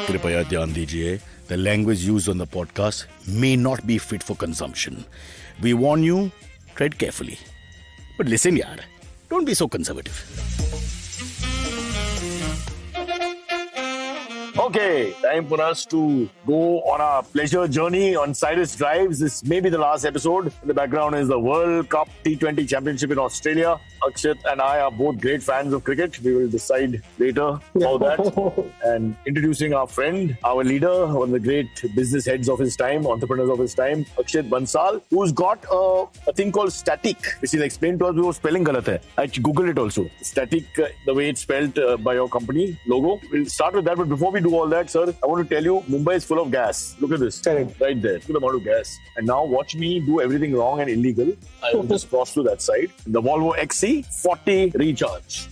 कृपया ध्यान दीजिए, the language used on the podcast may not be fit for consumption. We warn you, tread carefully. But listen yaar, don't be so conservative. Okay, time for us to go on a pleasure journey on Cyrus Drives. This may be the last episode. In the background is the World Cup T20 Championship in Australia. Akshit and I are both great fans of cricket. We will decide later about that. And introducing our friend, our leader, one of the great business heads of his time, entrepreneurs of his time, Akshit Bansal, who's got a thing called Statiq, which is explained to us because spelling galat hai. I googled it also. Statiq, the way it's spelled by your company logo. We'll start with that, but before we do all that, sir, I want to tell you, Mumbai is full of gas. Look at this. Correct. Right there. Look at the amount of gas. And now watch me do everything wrong and illegal. I will just cross to that side. The Volvo XC40 Recharge.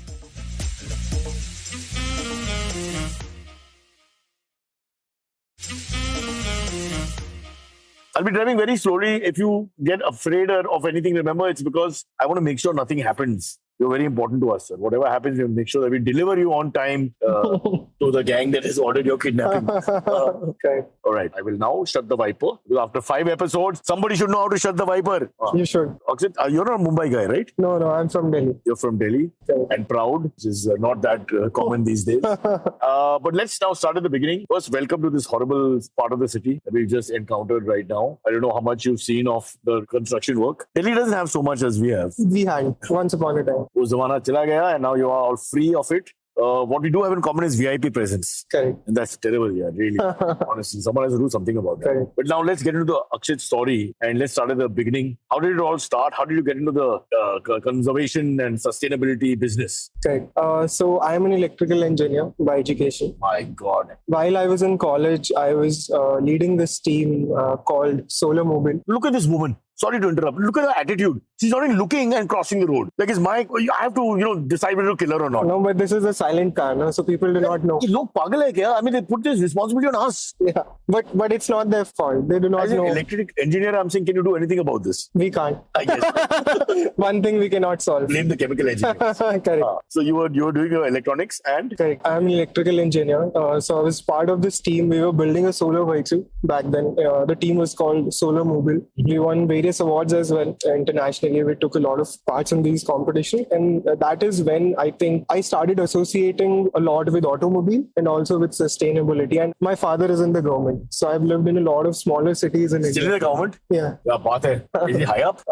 I'll be driving very slowly. If you get afraid of anything, remember it's because I want to make sure nothing happens. You're very important to us, sir. Whatever happens, we'll make sure that we deliver you on time to the gang that has ordered your kidnapping. Okay. All right. I will now shut the Viper. Because after 5 episodes, somebody should know how to shut the Viper. You should. Akshit, you're not a Mumbai guy, right? No, I'm from Delhi. You're from Delhi. Okay. And proud, which is not that common these days. But let's now start at the beginning. First, welcome to this horrible part of the city that we've just encountered right now. I don't know how much you've seen of the construction work. Delhi doesn't have so much as we have. We had once upon a time. वो ज़माना चला गया and now you are all free of it. What we do have in common is VIP presence. Correct. And that's terrible, yeah, really. Honestly, someone has to do something about that. Correct. But now let's get into the Akshit story and let's start at the beginning. How did it all start? How did you get into the conservation and sustainability business? Correct. So I am an electrical engineer by education. My God. While I was in college, I was leading this team called Solar Mobile. Look at this woman. Sorry to interrupt. Look at her attitude. She's not even looking and crossing the road. Like, it's my... I have to, decide whether to kill her or not. No, but this is a silent car, no? So people do not know. Look, pagal hai kya? I mean, they put this responsibility on us. Yeah, but it's not their fault. They do not As an know. electric engineer, I'm saying, can you do anything about this? We can't. I guess. One thing we cannot solve. Blame the chemical engineers. Correct. So you were doing your electronics and... Correct. I'm an electrical engineer. So I was part of this team. We were building a solar vehicle back then. The team was called Solar Mobile. We won various awards as well. Internationally, we took a lot of parts in these competitions, and that is when I think I started associating a lot with automobile and also with sustainability. And my father is in the government, so I've lived in a lot of smaller cities in Still India. in the government? Yeah. Kya baat hai? Is he high up?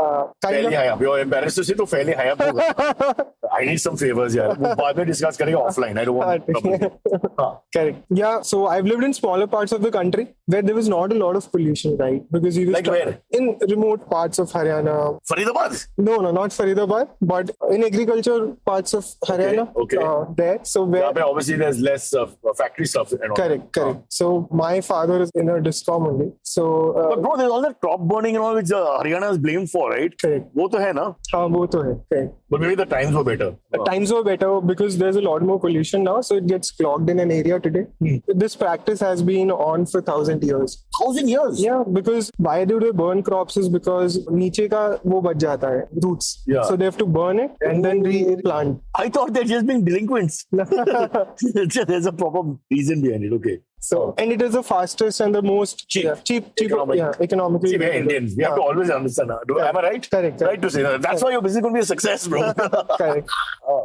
Fairly high up. You're embarrassed to say, to fairly high up hoga. I need some favors, yaar. वो बाद में discuss करेंगे offline. I don't want trouble. Correct. Yeah. So I've lived in smaller parts of the country where there was not a lot of pollution, right? Because you Like where? In remote parts of Haryana. Faridabad? No, not Faridabad, but in agriculture parts of Haryana. Okay. There. So where... Yeah, but obviously there's less factory stuff and all. Correct. So my father is in a discom only. So... but bro, there's all that crop burning and all which Haryana is blamed for, right? Correct. वो तो है ना? हाँ, वो तो है. Correct. But maybe the times were better. The times were better because there's a lot more pollution now, so it gets clogged in an area today. This practice has been on for 1,000 years. 1,000 years? Yeah, because why do they burn crops is because नीचे का वो बच जाता है, roots. Yeah. So they have to burn it and then replant. I thought they're just being delinquents. There's a proper reason behind it. Okay. So, and it is the fastest and the most cheap, economically. See, we're Indians. We have to always understand. Am I right? Correct. Right to say that. That's why your business is going to be a success, bro. Correct.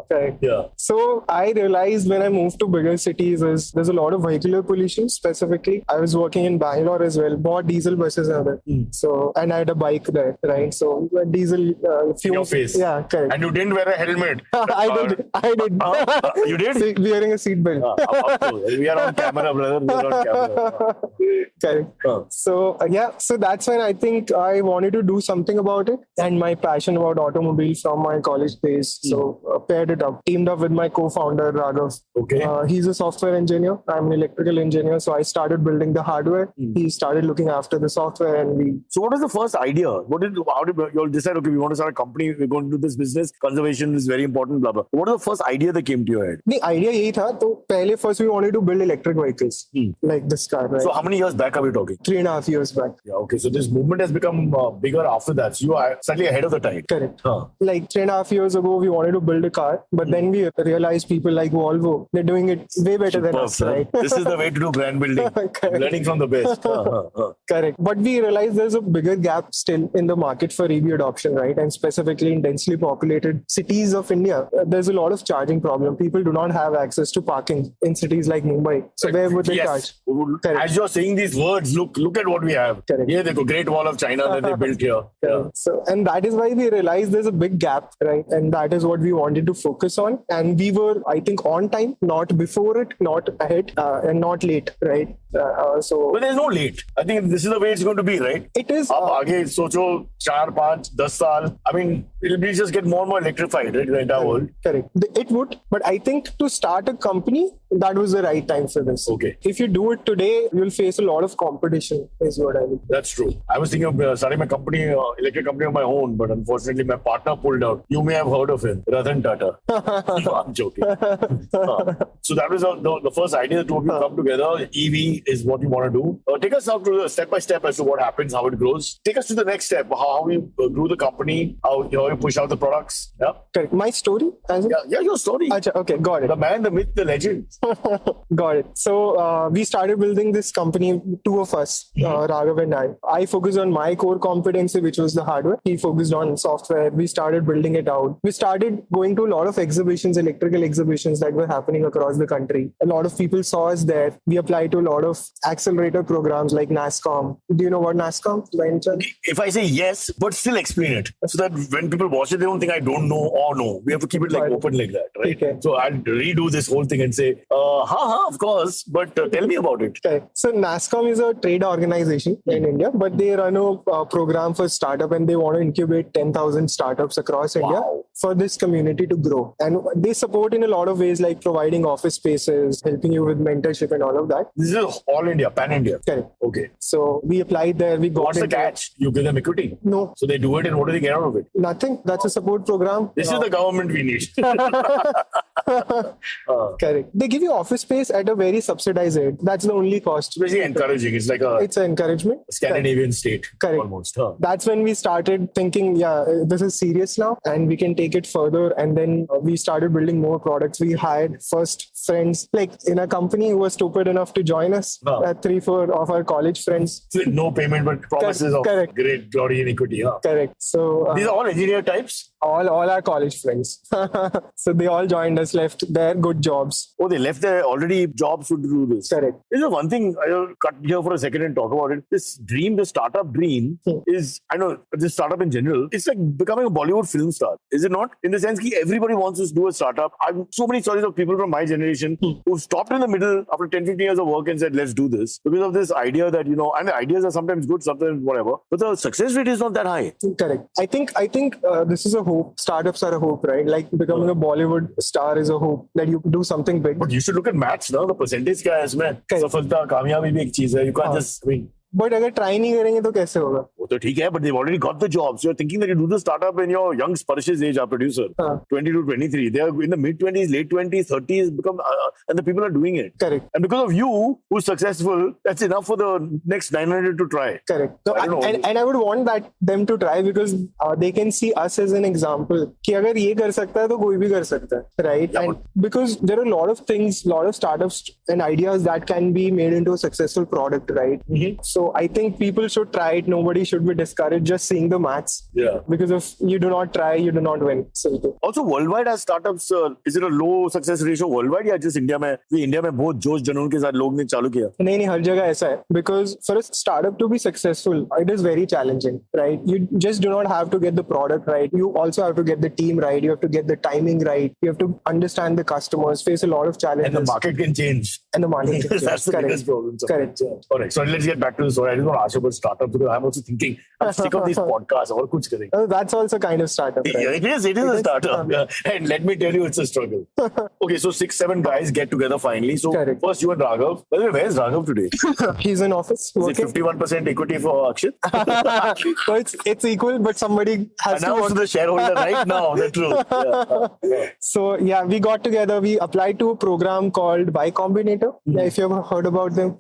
Correct. Yeah. So I realized when I moved to bigger cities, there's a lot of vehicular pollution. Specifically, I was working in Bangalore as well. Bought diesel buses are there. So, and I had a bike there, right? So diesel fumes. In your face. Yeah, correct. And you didn't wear a helmet. I did. You did? Wearing a seatbelt. We are on camera, brother. We are on camera. Correct. So that's when I think I wanted to do something about it, and my passion about automobile from my college days. So paired it up, teamed up with my co-founder Raghav. Okay. He's a software engineer. I'm an electrical engineer. So I started building the hardware. He started looking after the software, and we. So what was the first idea? How did you all decide? Okay, we want to start a company. We're going to do this business. Conservation is very important. Blah blah. What was the first idea that came to your head? The idea यही था. तो पहले first we wanted to build electric vehicles. like this car, right? So how many years back are we talking? 3.5 years back. Yeah, okay. So this movement has become bigger after that. So you are slightly ahead of the tide. Correct. Like 3.5 years ago, we wanted to build a car, but then we realized people like Volvo, they're doing it way better than us, right? This is the way to do brand building. Learning from the best. Correct. But we realized there's a bigger gap still in the market for EV adoption, right? And specifically in densely populated cities of India, there's a lot of charging problem. People do not have access to parking in cities like Mumbai. So where would they charge? Correct. As you're saying these words, look at what we have. Correct. Here they go, Great Wall of China that they built here. Yeah. So, and that is why we realized there's a big gap, right? And that is what we wanted to focus on. And we were, I think, on time, not before it, not ahead, and not late, right? But there's no late. I think this is the way it's going to be, right? It is. Ab aage socho 4, 5, 10 saal. I mean, it'll be just get more and more electrified, right? The entire world. Correct. It would. But I think to start a company, that was the right time for this. Okay. If you do it today, you'll face a lot of competition, is what I mean. That's true. I was thinking of starting my company, electric company of my own, but unfortunately my partner pulled out. You may have heard of him, Ratan Tata. No, I'm joking. So that was the first idea that we come together. EV is what we want to do. Take us out to the step by step as to what happens, how it grows. Take us to the next step, how we grew the company, how you push out the products. Yeah. Correct. My story? Yeah, your story. Achha, okay, got it. The man, the myth, the legend. Got it. So we started building this company, two of us, Raghav and I. I focused on my core competency, which was the hardware. He focused on software. We started building it out. We started going to a lot of exhibitions, electrical exhibitions that were happening across the country. A lot of people saw us there. We applied to a lot of accelerator programs like NASCOM. Do you know what NASCOM? If I say yes, but still explain it so that when people watch it, they don't think I don't know or no. We have to keep it like open like that, right? Okay. So I'll redo this whole thing and say, of course, but tell me about it. Okay. So NASCOM is a trade organization in India, but they run a program for startup and they want to incubate 10,000 startups across India for this community to grow. And they support in a lot of ways like providing office spaces, helping you with mentorship and all of that. This is all India, pan India. Correct. Okay. So we applied there. We got What's the catch? You give them equity? No. So they do it and what do they get out of it? Nothing. That's a support program. This is the government we need. Correct. They give you office space at a very subsidized rate. That's the only cost. It's basically encouraging. It's like it's an encouragement. Scandinavian state. Correct. Almost. That's when we started thinking, this is serious now and we can take it further. And then we started building more products. We hired first friends like in a company who was stupid enough to join us. 3-4 of our college friends. No payment, but promises of great glory and equity. Correct. So these are all engineer types? All our college friends. So they all joined us, left their good jobs. Oh, they left their already jobs to do this. Correct. There's one thing I'll cut here for a second and talk about it. This dream, the startup dream is, I know, this startup in general, it's like becoming a Bollywood film star. Is it not? In the sense that everybody wants to do a startup. I have so many stories of people from my generation who stopped in the middle after 10-15 years of work and said, let's do this. Because of this idea that, and the ideas are sometimes good, sometimes whatever. But the success rate is not that high. Correct. I think this is a hope. Startups are a hope, right? Like becoming a Bollywood star is a hope that you do something big. But you should look at maths now. The percentage क्या है इसमें? सफलता, कामयाबी भी एक चीज है. You can't just, But अगर try नहीं करेंगे तो कैसे होगा? वो तो ठीक है, but they've already got the jobs. You're thinking that you do the startup in your young Sparsh's age, our producer, 22, 23. They are in the mid-20s, late 20s, 30s, and the people are doing it. Correct. And because of you, who's successful, that's enough for the next 900 to try. Correct. So and I would want them to try because they can see us as an example. कि अगर ये कर सकता है तो कोई भी कर सकता है, right? Yeah, and because there are a lot of things, lot of startups and ideas that can be made into a successful product, right? So I think people should try it. Nobody should be discouraged just seeing the maths. Yeah. Because if you do not try, you do not win. Simple. Also, worldwide as startups, is it a low success ratio worldwide या just India में? India में बहुत जोश जनून के साथ लोग ने चालू किया. नहीं हर जगह ऐसा है. Because for a startup to be successful, it is very challenging, right? You just do not have to get the product right. You also have to get the team right. You have to get the timing right. You have to understand the customers, face a lot of challenges. And the market can change. And the market can change. That's the biggest problem. Correct. All right. So let's get back to the sorry, I didn't want to ask you about startup because I'm also thinking, I'm sick of these podcasts. Or kuch karenge. That's also kind of startup. Right? Yeah, it is a startup. Yeah. And let me tell you, it's a struggle. Okay, so 6-7 guys get together finally. So Correct. first you and Raghav. By the way, where's Raghav today? He's in office. Is it 51% equity for Akshit? So it's equal, but somebody has Announce to the shareholder right now the truth. Yeah. So yeah, we got together. We applied to a program called Y Combinator. Yeah, if you ever heard about them.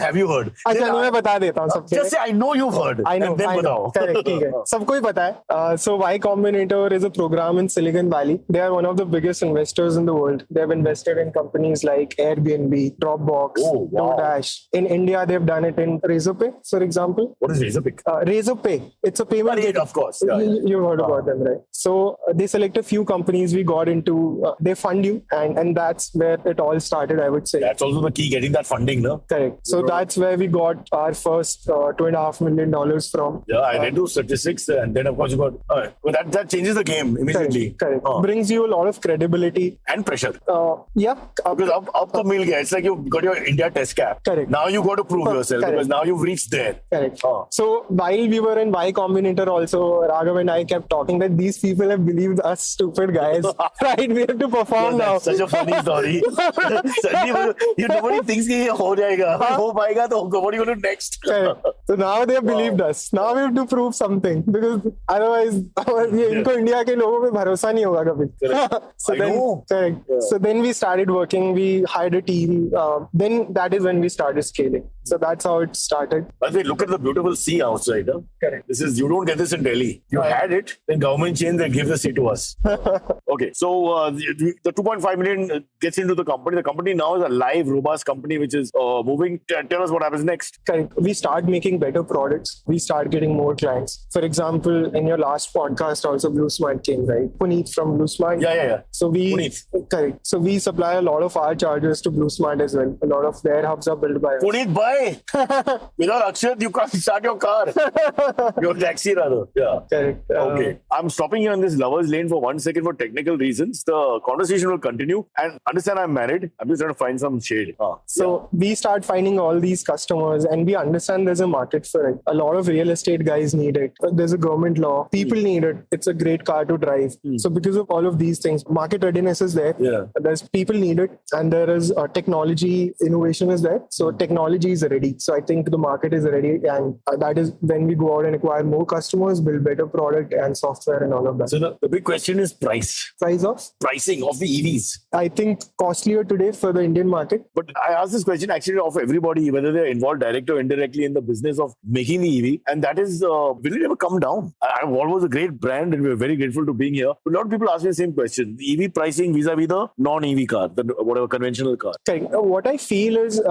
Have you heard? अच्छा नहीं मैं बता देता हूँ सबसे. Just say I know you've heard. I know. And then बताओ. Correct, ठीक है. सबको ही पता है. So Y Combinator is a program in Silicon Valley. They are one of the biggest investors in the world. They have invested in companies like Airbnb, Dropbox, DoorDash. In India, they've done it in Razorpay, for example. What is Razorpay? Razorpay. It's a payment. Of course. Yeah. You've heard about them, right? So they select a few companies. We got into. They fund you, and that's where it all started. I would say. That's also the key, getting that funding, no? Correct. So that's where we got our first $2.5 million from. Yeah, I did do statistics, and then of course you got. Well, that changes the game immediately. Correct. Brings you a lot of credibility and pressure. Yeah. Because up to mil gaya. It's like you got your India test cap. Correct. Now you got to prove yourself because now you've reached there. Correct. So while we were in Y Combinator, also Raghav and I kept talking that these people have believed us stupid guys. Right? We have to perform now. Such a funny story. Nobody thinks कि ये हो जाएगा. हो पाएगा तो what are you going to do next? So now they have believed us. Now we have to prove something because otherwise ये इनको India के लोगों पे भरोसा नहीं होगा कभी. So then we started working. We hired a team. Then that is when we started scaling. So that's how it started. By the way, look at the beautiful sea outside. Huh? Correct. You don't get this in Delhi. You had it, then government changed, they give the sea to us. Okay, so the 2.5 million gets into the company. The company now is a live, robust company which is moving. Tell us what happens next. Correct. We start making better products. We start getting more clients. For example, in your last podcast, also Blue Smart came, right? Puneet from Blue Smart. Yeah. So correct. So we supply a lot of our chargers to Blue Smart as well. A lot of their hubs are built by us. Puneet, bye. Without Akshit, you can't start your car. Your taxi, rather. Yeah. Correct. Okay. I'm stopping you on this lover's lane for 1 second for technical reasons. The conversation will continue. And understand I'm married. I'm just trying to find some shade. So we start finding all these customers and we understand there's a market for it. A lot of real estate guys need it. There's a government law. People need it. It's a great car to drive. So because of all of these things, market readiness is there. Yeah. There's people need it. And there is technology innovation is there. So technology is ready. So I think the market is ready. And that is when we go out and acquire more customers, build better product and software and all of that. So the big question is price. Pricing of the EVs. I think costlier today for the Indian market. But I asked this question actually of everybody, whether they're involved directly or indirectly in the business of making the EV. And that is, will it ever come down? Volvo is a great brand and we're very grateful to being here. But a lot of people ask me the same question. The EV pricing vis-a-vis the non-EV car, the whatever conventional car. Correct. What I feel is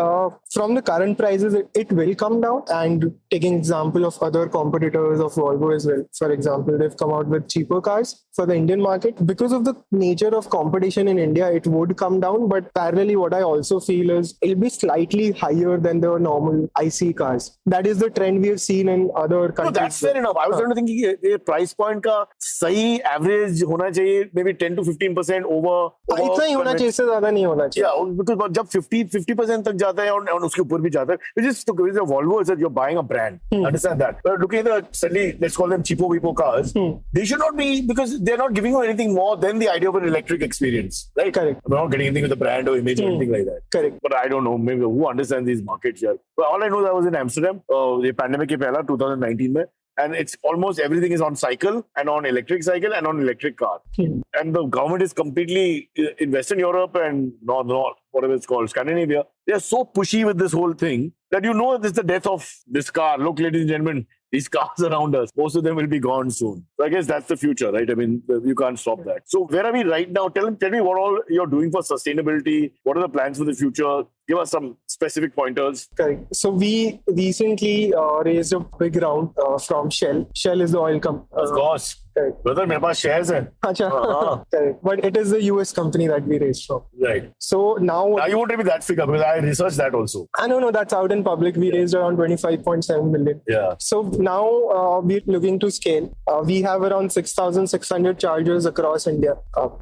from the current prices, it will come down. And taking example of other competitors of Volvo as well. For example, they've come out with cheaper cars for the Indian market. Because of the nature of competition in India, it would come down. But parallelly, what I also feel is it'll be slightly higher than the normal IC cars. That is the trend we have seen in other countries. No, that's fair enough. I was trying to think the price point का सही average होना चाहिए, maybe 10 to 15% over. इतना ही होना चाहिए, इससे ज़्यादा नहीं होना चाहिए. Yeah, because जब 50% तक जाता है और उसके ऊपर भी जाता है, which is to Volvo is that you're buying a brand. Understand that. But looking at the suddenly, let's call them cheapo weepo cars, they should not be, because they're not giving you anything more than the idea of an electric experience, right? Correct. We're not getting anything with the brand or image or anything like that. Correct. But I don't know, maybe who understands these markets here. But all I know is I was in Amsterdam, the pandemic ke pehla 2019 mein, and it's almost everything is on cycle and on electric cycle and on electric car. And the government is completely in Western Europe and North, whatever it's called, Scandinavia. They are so pushy with this whole thing that this is the death of this car. Look, ladies and gentlemen, these cars around us, most of them will be gone soon. So I guess that's the future, right? I mean, you can't stop that. So where are we right now? Tell me what all you're doing for sustainability. What are the plans for the future? Give us some specific pointers. Correct. So we recently raised a big round from Shell. Shell is the oil company. Of course. Correct. Brother, मेरे पास shares हैं. Correct. But it is the US company that we raised from. Right. So now you won't tell me that figure because I researched that also. No, that's out in public. We raised around 25.7 million. Yeah. So now we're looking to scale. We have around 6,600 chargers across India.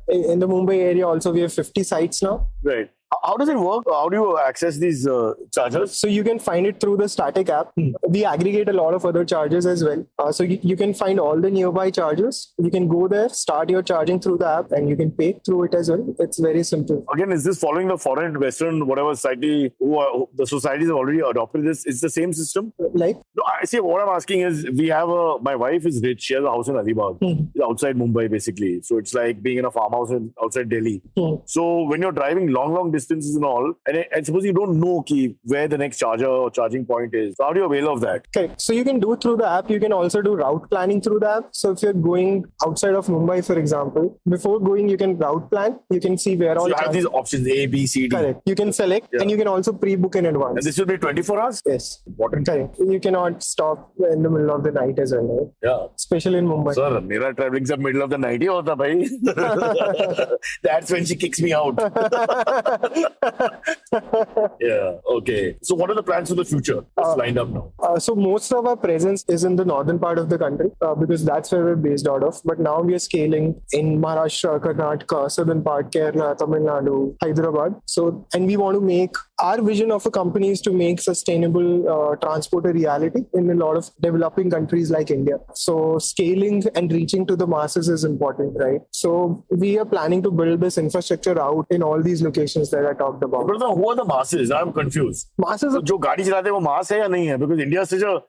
In the Mumbai area also, we have 50 sites now. Right. How does it work? How do you access these chargers? So you can find it through the Statiq app. We aggregate a lot of other chargers as well. So you can find all the nearby chargers. You can go there, start your charging through the app, and you can pay through it as well. It's very simple. Again, is this following the foreign, Western, whatever society, the societies have already adopted this? It's the same system? Like? No, I see. What I'm asking is, my wife is rich. She has a house in Alibag, outside Mumbai, basically. So it's like being in a farmhouse outside Delhi. So when you're driving long distances and all, and suppose you don't know where the next charger or charging point is, so how do you avail of that? Correct. So you can do it through the app. You can also do route planning through the app. So if you're going outside of Mumbai, for example, before going, you can route plan. You can see where all. You have these options A, B, C, D. Correct. You can select, and you can also pre-book in advance. And this will be 24 hours? Yes. Important. Correct. You cannot stop in the middle of the night as well, right? Yeah. Especially in Mumbai. Sir, mera traveling sa middle of the night hi hota bhai. That's when she kicks me out. Yeah. Okay. So what are the plans for the future? What's lined up now? So most of our presence is in the northern part of the country because that's where we're based out of. But now we are scaling in Maharashtra, Karnataka, southern part, Kerala, Tamil Nadu, Hyderabad. So, and we want to make our vision of a company is to make sustainable transport a reality in a lot of developing countries like India. So scaling and reaching to the masses is important, right? So we are planning to build this infrastructure out in all these locations that I talked about. But who are the masses? I'm confused. Masses. So, जो गाड़ी चलाते हैं वो mass है या नहीं है? Because India is such a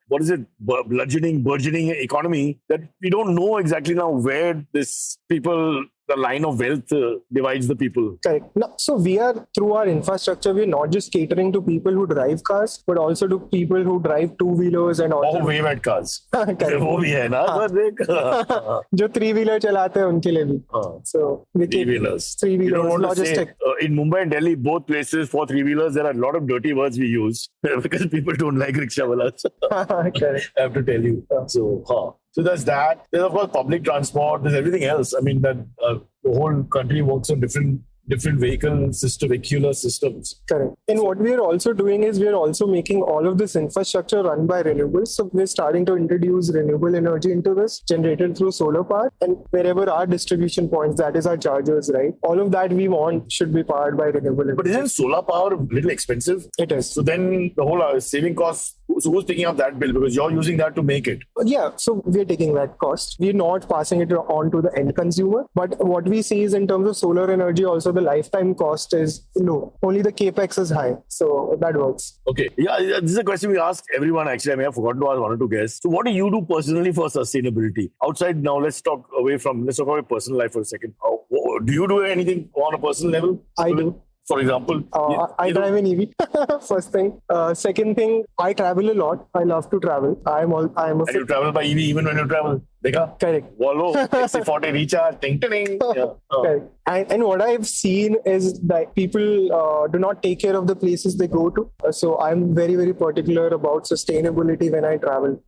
burgeoning economy that we don't know exactly now where the line of wealth divides the people. Correct. No, so we are, through our infrastructure, we're not just catering to people who drive cars, but also to people who drive two-wheelers and also... Oh, wave at cars. Correct. वो भी है ना, sir देख. जो three-wheeler चलाते हैं उनके लिए भी. So we three-wheelers. Three-wheelers, You don't want to logistic. say, in Mumbai and Delhi, both places for three-wheelers, there are a lot of dirty words we use because people don't like rickshawalas. Correct. I have to tell you. So there's that. There's of course public transport. There's everything else. I mean that the whole country works on different vehicular systems. Correct. And what we are also doing is we are also making all of this infrastructure run by renewables. So we're starting to introduce renewable energy into this, generated through solar power. And wherever our distribution points, that is our chargers, right? All of that we want should be powered by renewable energy. But isn't solar power a little expensive? It is. So then the whole saving costs, so who's taking up that bill? Because you're using that to make it. Yeah, so we're taking that cost. We're not passing it on to the end consumer. But what we see is in terms of solar energy, also the lifetime cost is low. Only the capex is high. So that works. Okay. Yeah, this is a question we ask everyone. Actually, I may have forgotten to ask one or two guests. So what do you do personally for sustainability? Outside now, let's talk about your personal life for a second. Do you do anything on a personal level? I do. For example, I drive an EV. First thing. Second thing, I travel a lot. I love to travel. And you travel by EV even when you travel. Dekha? Correct. Volvo XC40 Recharge. Ting, ting, ting. Yeah. Correct. And what I've seen is that people do not take care of the places they go to. So I'm very, very particular about sustainability when I travel.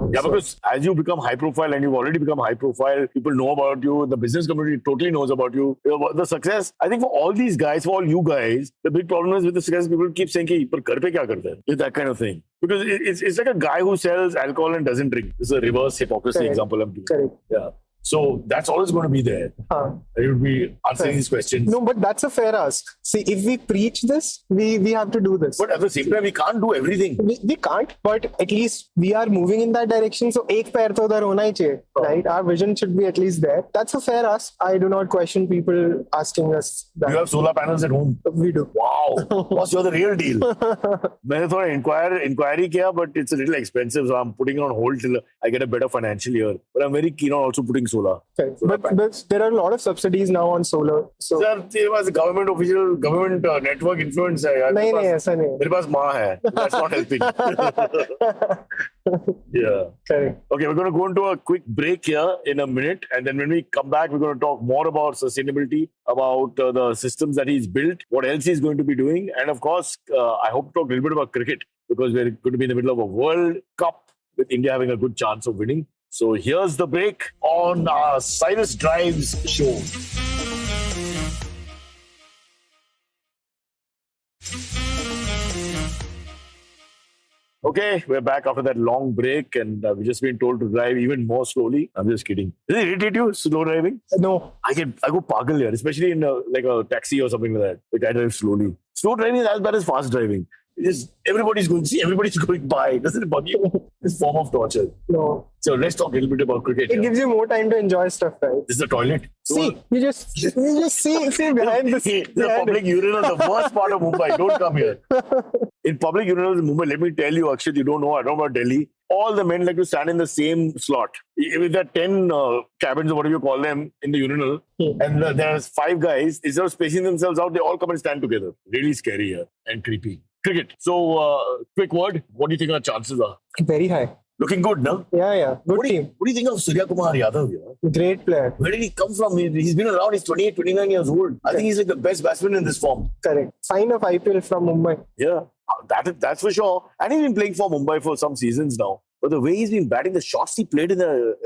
Because as you become high profile and you've already become high profile, people know about you. The business community totally knows about you. The success, I think for all these guys, for all you guys, the big problem is with the success, people keep saying, "Par kar pe kya karte hai?" That kind of thing. Because it's like a guy who sells alcohol and doesn't drink. It's a reverse hypocrisy example I'm giving. Correct. Yeah. So that's always going to be there. You would be answering these questions. No, but that's a fair ask. See, if we preach this, we have to do this. But at the same time, we can't do everything. We can't, but at least we are moving in that direction. So, ek pair to udhar hona hi chahiye, right? Our vision should be at least there. That's a fair ask. I do not question people asking us that. You have solar panels at home? We do. Wow. Boss, you're the real deal. I thought inquiry kiya, but it's a little expensive. So I'm putting it on hold till I get a better financial year. But I'm very keen on also putting solar. Okay. But there are a lot of subsidies now on solar. So Sir, was government network influence. नहीं ऐसा नहीं. मेरे पास माँ है. That's not helping. Yeah. Correct. Okay, we're going to go into a quick break here in a minute. And then when we come back, we're going to talk more about sustainability, about the systems that he's built, what else he's going to be doing. And of course, I hope to talk a little bit about cricket because we're going to be in the middle of a World Cup with India having a good chance of winning. So here's the break on our Cyrus Drives show. Okay, we're back after that long break and we've just been told to drive even more slowly. I'm just kidding. Does it irritate you, slow driving? No. I go pagal here, especially in like a taxi or something like that. Like I drive slowly. Slow driving is as bad as fast driving. Everybody's going by. Doesn't it bug you? This form of torture. No. So let's talk a little bit about cricket. It gives you more time to enjoy stuff, right? This is the toilet. See, you just see behind this. The public urinal, the worst part of Mumbai. Don't come here. In public urinals in Mumbai, let me tell you, Akshit, you don't know, I don't know about Delhi. All the men like to stand in the same slot. If there are 10 cabins or whatever you call them in the urinal, and there's 5 guys, instead of spacing themselves out, they all come and stand together. Really scary here and creepy. Cricket. So, quick word. What do you think our chances are? Very high. Looking good, no? Yeah. Good team. What do you think of Surya Kumar Yadav here? Great player. Where did he come from? He's been around. He's 28, 29 years old. I think he's like the best batsman in this form. Correct. Sign of IPL from Mumbai. Yeah, that's for sure. And he's been playing for Mumbai for some seasons now. But the way he's been batting, the shots he played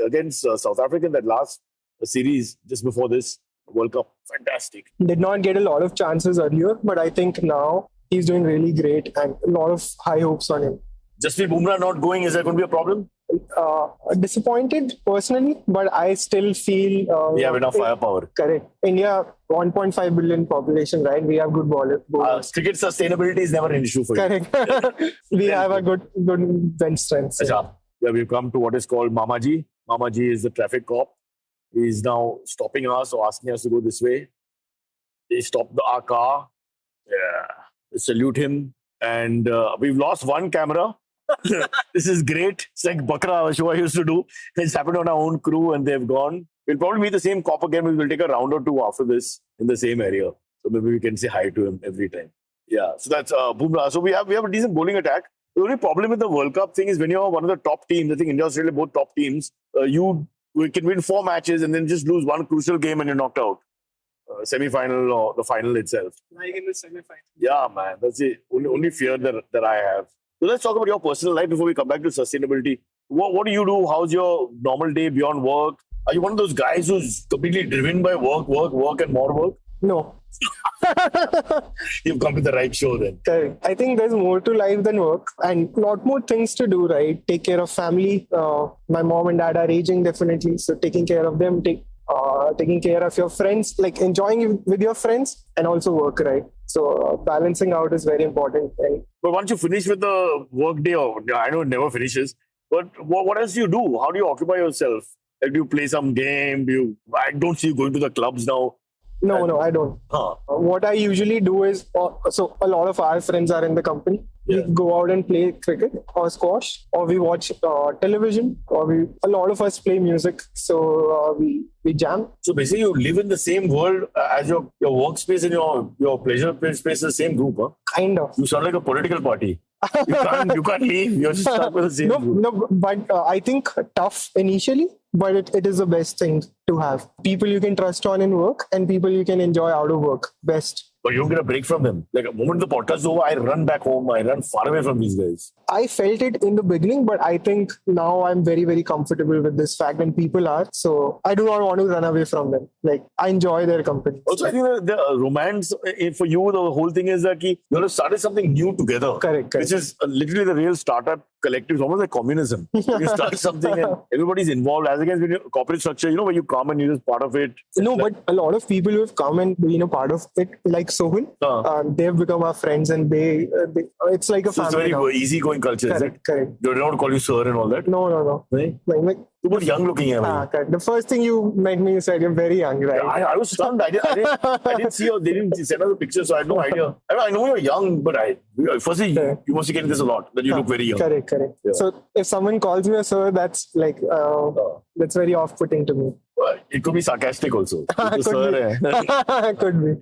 against South Africa in that last series just before this World Cup, fantastic. Did not get a lot of chances earlier, but I think now he's doing really great and a lot of high hopes on him. Jasprit Bumrah not going, is that going to be a problem? Disappointed personally, but I still feel we have enough firepower. Correct. India, 1.5 billion population, right? We have good bowlers. Cricket sustainability is never an issue for you. Correct. We have a good bench strength. So. Yeah, we've come to what is called Mamaji. Mamaji is the traffic cop. He's now stopping us or asking us to go this way. He stopped our car. Yeah. We salute him. And we've lost one camera. This is great. It's like Bakra show I used to do. It's happened on our own crew and they've gone. We'll probably meet the same cop again. We'll take a round or two after this in the same area. So maybe we can say hi to him every time. Yeah. So that's Bumrah. So we have a decent bowling attack. The only problem with the World Cup thing is when you're one of the top teams, I think India, Australia, both top teams, we can win 4 matches and then just lose one crucial game and you're knocked out. Semi-final or the final itself. Like in the semi-final. Yeah, man. That's the only fear that I have. So let's talk about your personal life before we come back to sustainability. What do you do? How's your normal day beyond work? Are you one of those guys who's completely driven by work, and more work? No. You've come to the right show then. Correct. I think there's more to life than work and a lot more things to do, right? Take care of family. My mom and dad are aging definitely. So taking care of them, taking care of your friends, like enjoying with your friends and also work, right? So balancing out is very important. And but once you finish with the work day, I know it never finishes, but what else do you do? How do you occupy yourself? Like, do you play some game? I don't see you going to the clubs now. No, I don't. What I usually do is, so a lot of our friends are in the company. Yeah. We go out and play cricket or squash, or we watch television, or a lot of us play music. So we jam. So basically, you live in the same world as your workspace and your pleasure space is the same group, huh? Kind of. You sound like a political party. You can't leave. You're just stuck with the same group. No, but I think tough initially, but it is the best thing to have. People you can trust on in work and people you can enjoy out of work. Best. But you don't get a break from them. Like, the moment the podcast is over, I run back home. I run far away from these guys. I felt it in the beginning, but I think now I'm very, very comfortable with this fact and people are. So I do not want to run away from them. Like, I enjoy their company. Also, I think the romance for you, the whole thing is that you have started something new together. Correct. Which is literally the real startup collective. It's almost like communism. You start something and everybody's involved. As against when corporate structure, where you come and you're just part of it. No, but a lot of people who have come and been a part of it, like Sohan, they've become our friends and they it's like a family. So it's very easygoing culture, correct, is it? Correct. They don't call you sir and all that? No. Right? Like, you're very young looking here. The first thing you met me, you said you're very young, right? Yeah, I was stunned. I didn't see they didn't send us the picture, so I had no idea. I know you're young, but firstly, you must be getting this a lot, that you look very young. Correct. Yeah. So if someone calls me a sir, that's like, that's very off-putting to me. It could be sarcastic also. Could be.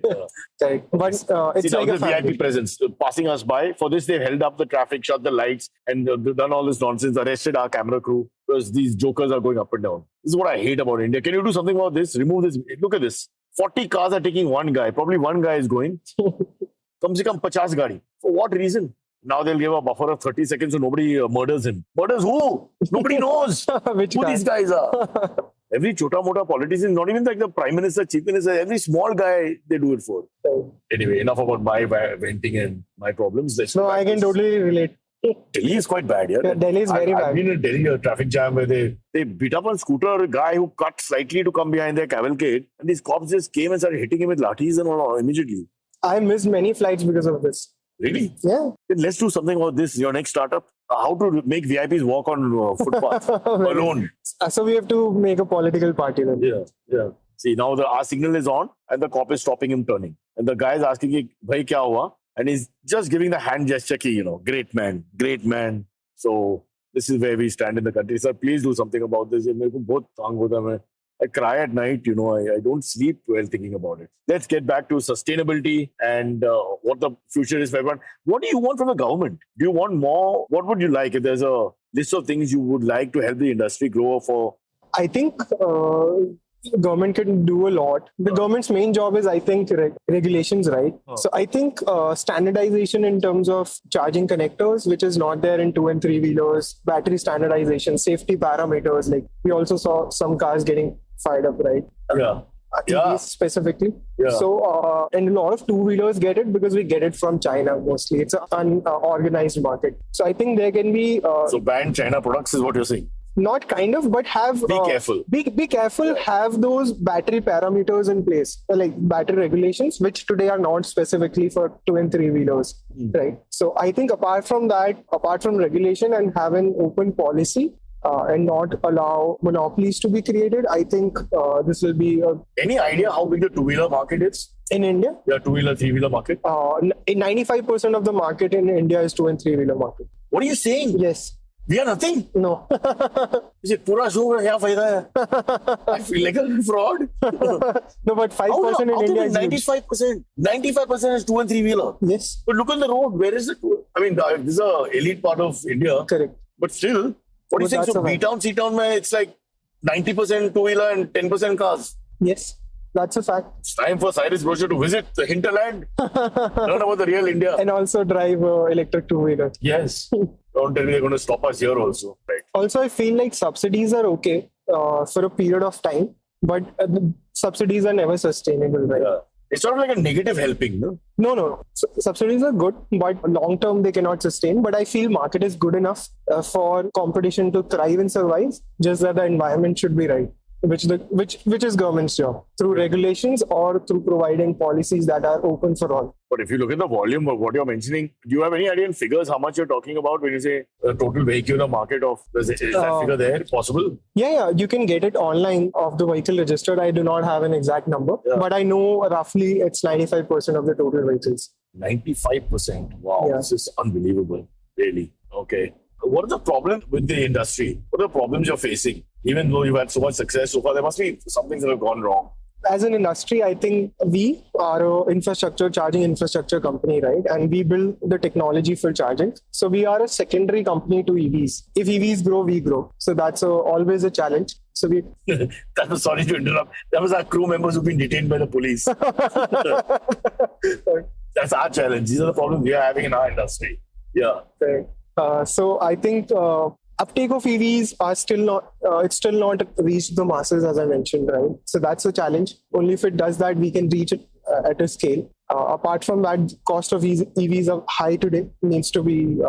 Correct. But it's like a VIP presence passing us by. For this, they've held up the traffic, shut the lights, and done all this nonsense, arrested our camera crew because these jokers are going up and down. This is what I hate about India. Can you do something about this? Remove this. Look at this. 40 cars are taking one guy. Probably one guy is going. Kam se kam 50 gadi. For what reason? Now they'll give a buffer of 30 seconds so nobody murders him. Murders who? Nobody knows who these guys are. Every chota-mota politician, not even like the Prime Minister, Chief Minister, every small guy they do it for. Anyway, enough about my venting and my problems. I can totally relate. Delhi is quite bad, yeah. Yeah, Delhi is very I've bad. been in Delhi, a traffic jam where they beat up on scooter a guy who cut slightly to come behind their cavalcade, and these cops just came and started hitting him with lathis and all immediately. I missed many flights because of this. Really? Yeah. Then let's do something about this. Your next startup, how to make VIPs walk on footpaths alone. So we have to make a political party then. Yeah. See, now our signal is on and the cop is stopping him turning. And the guy is asking, bhai, kya hua? And he's just giving the hand gesture, great man. So this is where we stand in the country. Sir, please do something about this. I cry at night, I don't sleep well thinking about it. Let's get back to sustainability and what the future is for everyone. What do you want from the government? Do you want more? What would you like if there's a list of things you would like to help the industry grow for? I think government can do a lot. The government's main job is, I think, regulations, right? So I think standardization in terms of charging connectors, which is not there in 2 and 3 wheelers, battery standardization, safety parameters. Like we also saw some cars getting fired up, right? EVs specifically. Yeah. So, and a lot of 2-wheelers get it because we get it from China mostly. It's an unorganized market. So I think there can be... so ban China products is what you're saying? Not kind of, but have... Be careful. Be careful, have those battery parameters in place, like battery regulations, which today are not specifically for 2 and 3 wheelers, right? So I think apart from that, apart from regulation and have an open policy, and not allow monopolies to be created, I think this will be... Any idea how big the 2-wheeler market is? In India? Yeah, 2-wheeler, 3-wheeler market? 95% of the market in India is 2 and 3-wheeler market. What are you saying? Yes. We are nothing? No. Is it pura show? I feel like a fraud. No, but 5% in India is 95%. 95% is 2 and 3-wheeler. Yes. But look on the road. Where is it? I mean, this is an elite part of India. Correct. But still... What do you think? So B-town, C-town, it's like 90% 2-wheeler and 10% cars. Yes, that's a fact. It's time for Cyrus Brochure to visit the hinterland. Learn about the real India. And also drive electric 2-wheeler. Yes. Don't tell me they're going to stop us here also. Right. Also, I feel like subsidies are okay for a period of time, but the subsidies are never sustainable, right? Yeah. It's sort of like a negative helping, no? No. Subsidies are good, but long term they cannot sustain. But I feel market is good enough for competition to thrive and survive. Just that the environment should be right, which is government's job through regulations or through providing policies that are open for all. But if you look at the volume of what you're mentioning, do you have any idea in figures how much you're talking about when you say the total vehicular market of, is that figure there possible? Yeah, you can get it online of the vehicle registered. I do not have an exact number, but I know roughly it's 95% of the total vehicles. 95%. Wow, Yeah. This is unbelievable. Really. Okay. What are the problems with the industry? What are the problems you're facing? Even though you've had so much success so far, there must be some things that have gone wrong. As an industry, I think we are a charging infrastructure company, right? And we build the technology for charging. So we are a secondary company to EVs. If EVs grow, we grow. So that's always a challenge. So we... Sorry to interrupt. That was our crew members who've been detained by the police. That's our challenge. These are the problems we are having in our industry. Yeah. Right. So I think uptake of EVs are still not, it's still not reached the masses, as I mentioned, right? So that's a challenge. Only if it does that, we can reach it at a scale. Apart from that, cost of EVs are high today, needs to be... you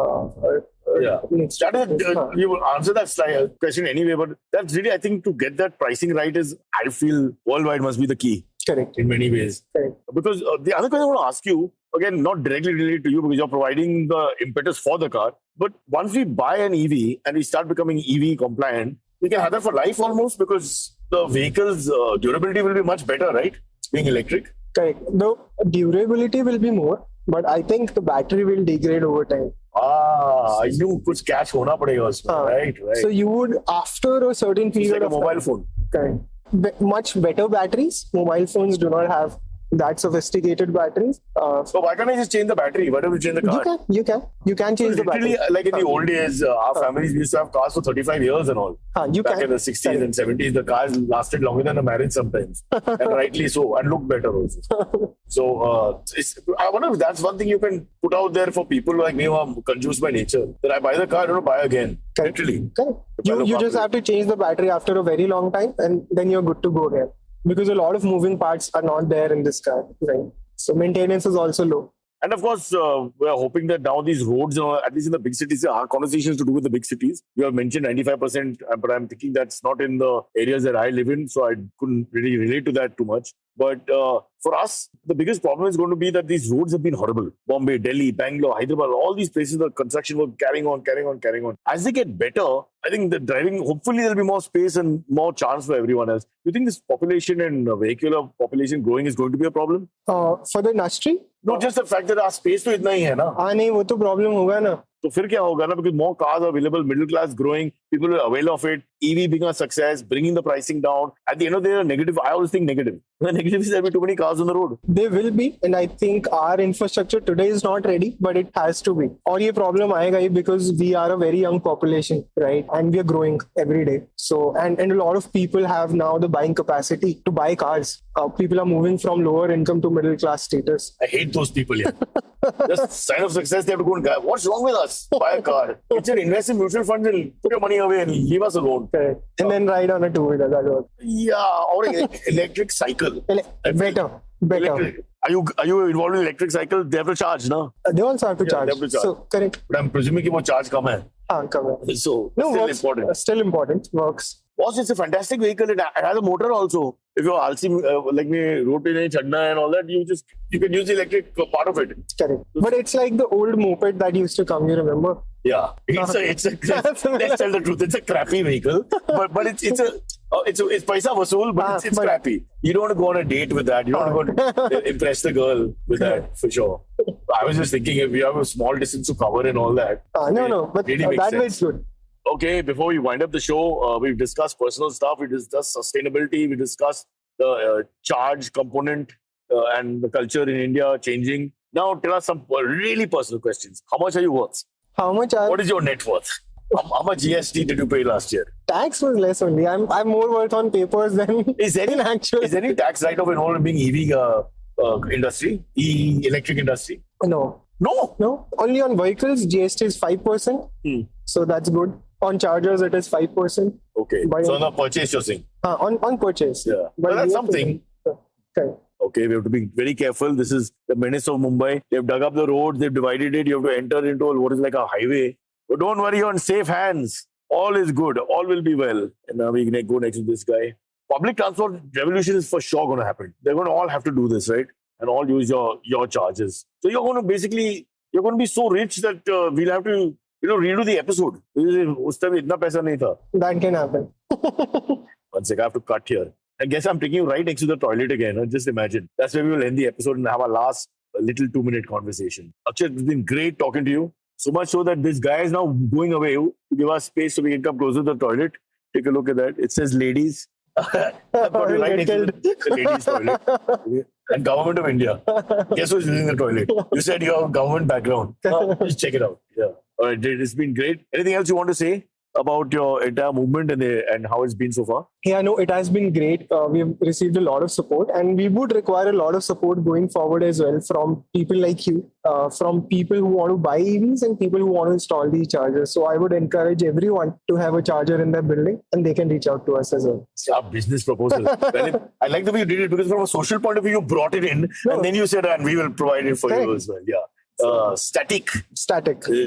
will answer that question anyway, but that's really, I think, to get that pricing right is, I feel, worldwide must be the key. Correct. In many ways. Correct. Because the other question I want to ask you, again, not directly related to you because you're providing the impetus for the car, but once we buy an EV and we start becoming EV compliant, we can have that for life almost because the vehicle's durability will be much better, right? Being electric. Correct. The durability will be more, but I think the battery will degrade over time. I knew kuch cash hona padega usme, right? So you would, after a certain period of time... It's like a mobile phone. Correct. Much better batteries. Mobile phones do not have that sophisticated batteries. So why can't I just change the battery? Why don't we change the car? You can change the battery. Like in the old days, our families used to have cars for 35 years and all. Back in the 60s and 70s, the cars lasted longer than a marriage sometimes. And rightly so, and look better also. So I wonder if that's one thing you can put out there for people like me who are confused by nature. That I buy the car, I don't buy again. Correct. Literally. Correct. You just have to change the battery after a very long time and then you're good to go again. Because a lot of moving parts are not there in this car, right? So maintenance is also low. And of course, we're hoping that now these roads, at least in the big cities, our conversations to do with the big cities. You have mentioned 95%, but I'm thinking that's not in the areas that I live in, so I couldn't really relate to that too much. But for us, the biggest problem is going to be that these roads have been horrible. Bombay, Delhi, Bangalore, Hyderabad, all these places, the construction work carrying on. As they get better, I think the driving, hopefully there'll be more space and more chance for everyone else. Do you think this population and vehicular population growing is going to be a problem? For the industry? No, just the fact that our space तो इतना ही है ना. हाँ नहीं वो तो problem होगा ना. तो फिर क्या होगा ना, because more cars are available, middle class growing, people will avail of it, EV being a success, bringing the pricing down. At the end of the day, negative. I always think negative. The negative is there will be too many cars on the road. They will be, and I think our infrastructure today is not ready, but it has to be. और ये problem आएगा ही because we are a very young population, right? And we are growing every day. So, and a lot of people have now the buying capacity to buy cars. People are moving from lower income to middle class status. I hate those people here. Just sign of success, they have to go and go. What's wrong with us? Buy a car. It's an invest in mutual funds and put your money away and leave us alone. Correct. And then ride on a two-wheeler. That works. Yeah, or an electric cycle. Better. Electric. Are you involved in electric cycle? They have to charge, no? They also have to charge. They have to charge. So correct. But I'm presuming that charge कम है. Come on. So No, still works, important. Still important. Works. Boss, it's a fantastic vehicle. It has a motor also. If you're also like me, road pe nahi chadna and all that, you can use the electric part of it. Correct. But it's like the old moped that used to come. You remember? Yeah, it's let's tell the truth. It's a crappy vehicle, but it's paisa vasool, but it's crappy. You don't want to go on a date with that. You don't want to go and impress the girl with that for sure. I was just thinking if you have a small distance to cover and all that. No, but really that way it's good. Okay, before we wind up the show, we've discussed personal stuff, we discussed sustainability, we discussed the charge component and the culture in India changing. Now, tell us some really personal questions. How much are you worth? What is your net worth? How much GST did you pay last year? Tax was less only. I'm more worth on papers than is any tax write-off involved in being EV industry, electric industry? No. Only on vehicles, GST is 5%. So that's good. On chargers, it is 5%. Okay. So on the purchase, you're saying? On purchase. Yeah. But that's something. Okay, we have to be very careful. This is the menace of Mumbai. They've dug up the road, they've divided it. You have to enter into what is like a highway. But don't worry, you're on safe hands. All is good. All will be well. And now we can go next to this guy. Public transport revolution is for sure going to happen. They're going to all have to do this, right? And all use your charges. So you're going to be so rich that we'll have to redo the episode. That can happen. One second, I have to cut here. I guess I'm taking you right next to the toilet again. Just imagine. That's where we will end the episode and have our last little 2-minute conversation. Akshit, it's been great talking to you. So much so that this guy is now going away to give us space so we can come closer to the toilet. Take a look at that. It says ladies. I've got you right next to the ladies' toilet. Okay. And Government of India. Guess who's using the toilet? You said you have a government background. Just check it out. Yeah. All right, it's been great. Anything else you want to say about your entire movement and how it's been so far? Yeah, no, it has been great. We've received a lot of support, and we would require a lot of support going forward as well from people like you, from people who want to buy EVs and people who want to install these chargers. So I would encourage everyone to have a charger in their building, and they can reach out to us as well. Our business proposal. I like the way you did it because from a social point of view, you brought it in and then you said, and we will provide it for you as well. Yeah. Statiq.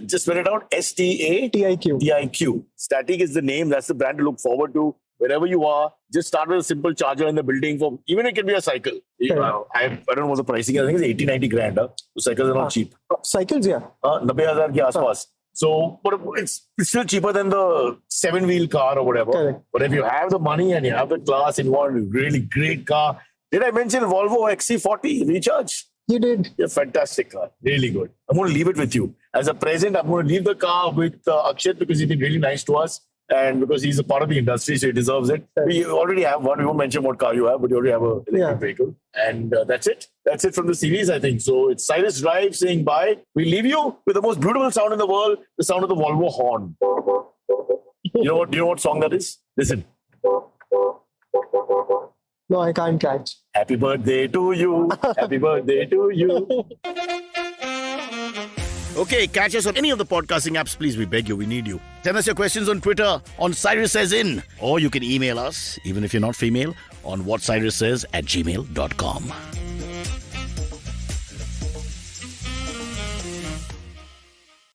Just spell it out. STATIQ. Statiq is the name. That's the brand to look forward to. Wherever you are, just start with a simple charger in the building. Even it can be a cycle. I don't know what the pricing is. I think it's 80-90 grand. So cycles are not cheap. Cycles, yeah. 90,000 ke aaspaas. So, but it's still cheaper than the 7-wheel car or whatever. Correct. But if you have the money and you have the class and you want a really great car, did I mention Volvo XC40 Recharge? You did. Yeah, fantastic car. Really good. I'm going to leave it with you. As a present, I'm going to leave the car with Akshit because he's been really nice to us and because he's a part of the industry, so he deserves it. We already have one. We won't mention what car you have, but you already have an electric vehicle. And that's it. That's it from the series, I think. So it's Cyrus Drive saying bye. We leave you with the most beautiful sound in the world, the sound of the Volvo horn. Do you know what song that is? Listen. No, I can't catch. Happy birthday to you. Happy birthday to you. Okay, catch us on any of the podcasting apps, please. We beg you, we need you. Send us your questions on Twitter on Cyrus Says In. Or you can email us, even if you're not female, on whatcyrussays@gmail.com.